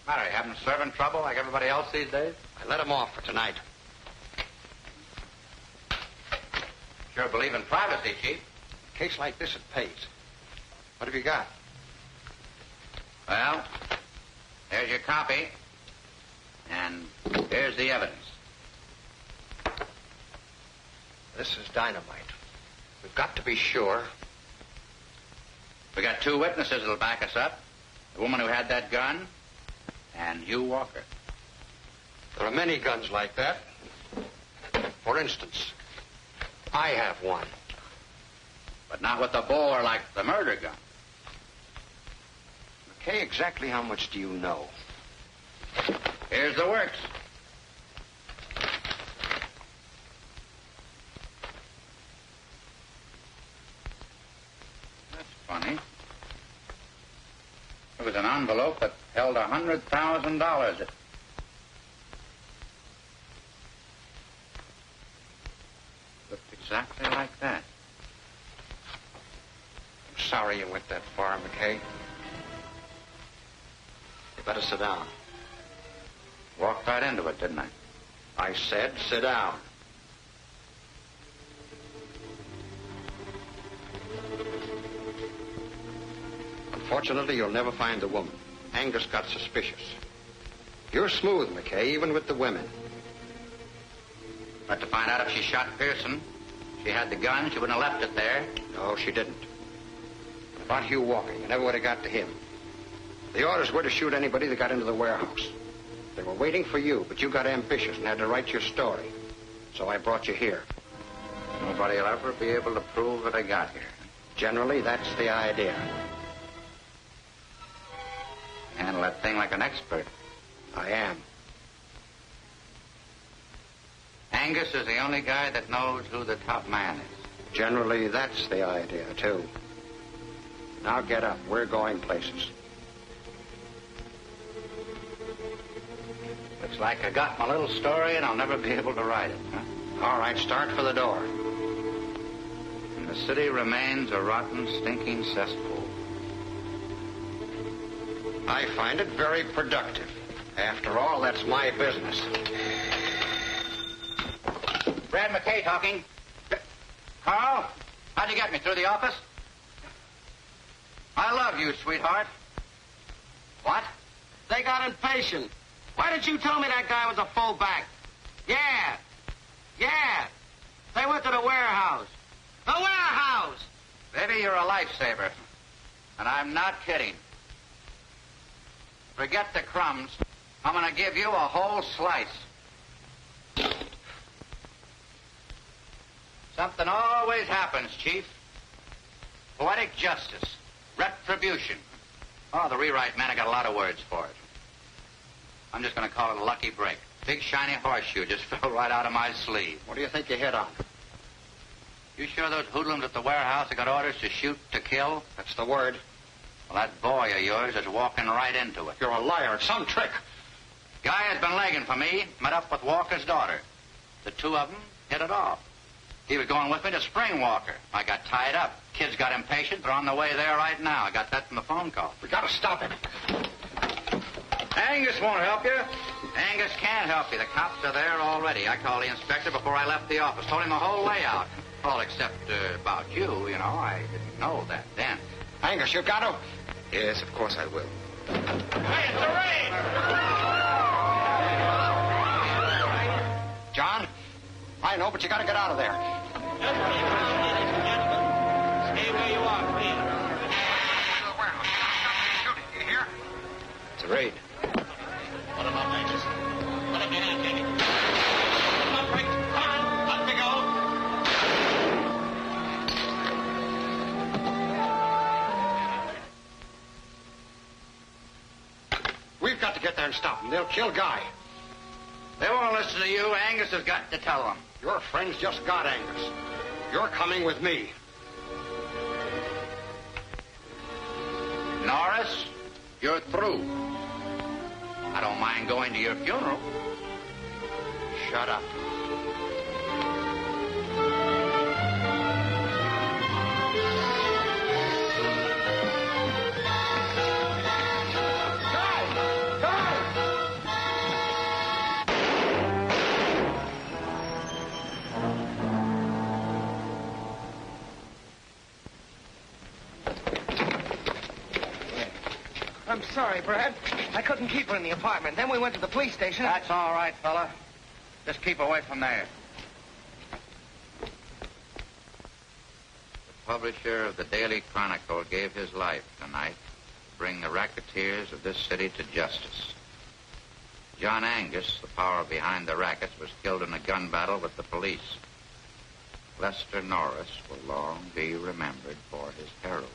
S2: Matter, you having servant trouble like everybody else these days?
S6: I let him off for tonight.
S2: Sure believe in privacy, Chief.
S6: A case like this, it pays. What have you got?
S2: Well, there's your copy. And here's the evidence.
S6: This is dynamite. We've got to be sure.
S2: We got 2 witnesses that'll back us up. The woman who had that gun and Hugh Walker.
S6: There are many guns like that. For instance, I have one.
S2: But not with the bore like the murder gun.
S6: Okay, exactly how much do you know?
S2: Here's the works. That's funny. There was an envelope that held $100,000. It looked exactly like that.
S6: I'm sorry you went that far, McKay. You better sit down.
S2: Walked right into it, didn't I?
S6: I said sit down. Unfortunately, you'll never find the woman. Angus got suspicious. You're smooth, McKay, even with the women.
S2: But to find out if she shot Pearson, She had the gun. She wouldn't have left it there.
S6: No, she didn't. About Hugh walking, I never would have got to him. The orders were to shoot anybody that got into the warehouse. They were waiting for you, but you got ambitious and had to write your story. So I brought you here.
S2: Nobody will ever be able to prove that I got here.
S6: Generally, that's the idea.
S2: Handle that thing like an expert.
S6: I am.
S2: Angus is the only guy that knows who the top man is.
S6: Generally, that's the idea, too. Now get up. We're going places.
S2: Looks like I got my little story and I'll never be able to write it, huh?
S6: All right, start for the door.
S2: And the city remains a rotten, stinking cesspool.
S6: I find it very productive. After all, that's my business.
S2: Brad McKay talking. Carl, how'd you get me? Through the office? I love you, sweetheart. What?
S9: They got impatient. Why didn't you tell me that guy was a fullback? Yeah. They went to the warehouse. The warehouse!
S2: Baby, you're a lifesaver. And I'm not kidding. Forget the crumbs. I'm going to give you a whole slice. Something always happens, Chief. Poetic justice. Retribution. Oh, the rewrite man, I got a lot of words for it. I'm just going to call it a lucky break. Big shiny horseshoe just fell right out of my sleeve.
S6: What do you think you hit on?
S2: You sure those hoodlums at the warehouse have got orders to shoot to kill?
S6: That's the word.
S2: Well, that boy of yours is walking right into it.
S6: You're a liar. It's some trick.
S2: Guy has been legging for me. Met up with Walker's daughter. The two of them hit it off. He was going with me to Spring Walker. I got tied up. Kids got impatient. They're on the way there right now. I got that from the phone call.
S6: We gotta stop him.
S2: Angus won't help you. Angus can't help you. The cops are there already. I called the inspector before I left the office. Told him the whole layout. All except about you, you know. I didn't know that then.
S6: Angus, you got to.
S7: Yes, of course I will.
S2: Hey, it's the rain!
S6: John, I know, but you gotta get out of there.
S9: Stay where you are, please.
S6: You hear?
S7: It's a raid.
S9: Put him up, Angus. Put him in, Kenny. Put him up, Rick. Come on, up we go.
S6: We've got to get there and stop them. They'll kill Guy.
S2: They won't listen to you. Angus has got to tell them.
S6: Your friends just got Angus. You're coming with me.
S2: Norris, you're through. I don't mind going to your funeral.
S6: Shut up.
S9: I'm sorry, Brad. I couldn't keep her in the apartment. Then we went to the police station.
S2: That's all right, fella. Just keep away from there. The publisher of the Daily Chronicle gave his life tonight to bring the racketeers of this city to justice. John Angus, the power behind the rackets, was killed in a gun battle with the police. Lester Norris will long be remembered for his heroism.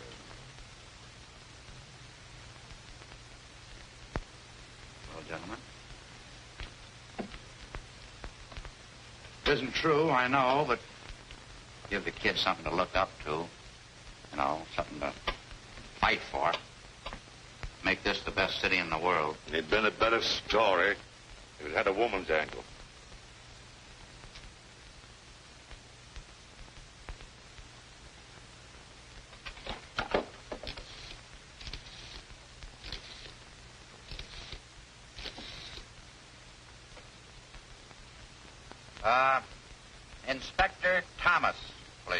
S2: Well, gentlemen. It isn't true, I know, but give the kids something to look up to. You know, something to fight for. Make this the best city in the world.
S12: It'd been a better story if it had a woman's angle.
S2: Inspector Thomas, please.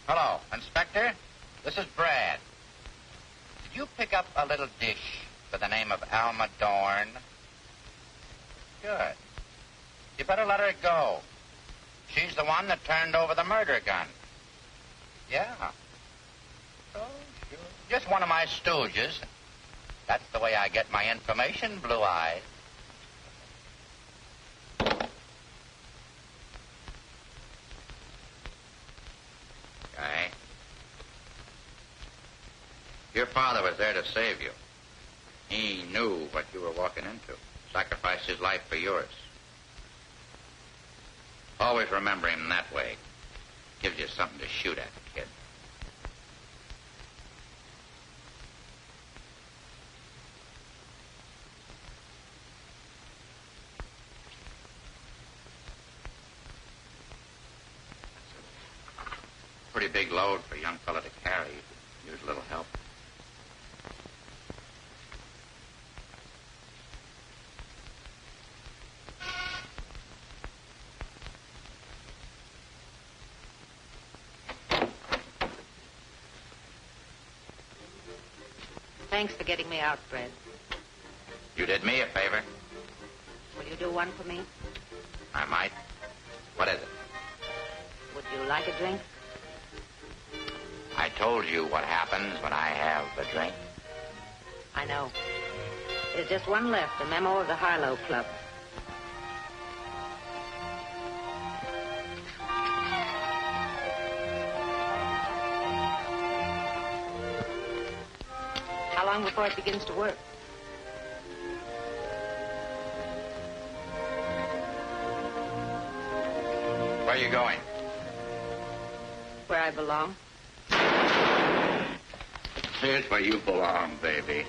S2: Hello, Inspector. This is Brad. Did you pick up a little dish by the name of Alma Dorn? Good. You better let her her go. She's the one that turned over the murder gun. Yeah. Oh, sure. Just one of my stooges. That's the way I get my information, Blue Eyes. Okay. Your father was there to save you. He knew what you were walking into. Sacrificed his life for yours. Always remember him that way. Gives you something to shoot at, kid. Pretty big load for a young fella to carry. Use a little help.
S11: Thanks for getting me out, Fred.
S2: You did me a favor.
S11: Will you do one for me?
S2: I might. What is it?
S11: Would you like a drink?
S2: I told you what happens when I have a drink.
S11: I know. There's just one left, a memo of the Harlow Club. How long before it begins to work?
S2: Where are you going?
S11: Where I belong.
S2: Here's where you belong, baby.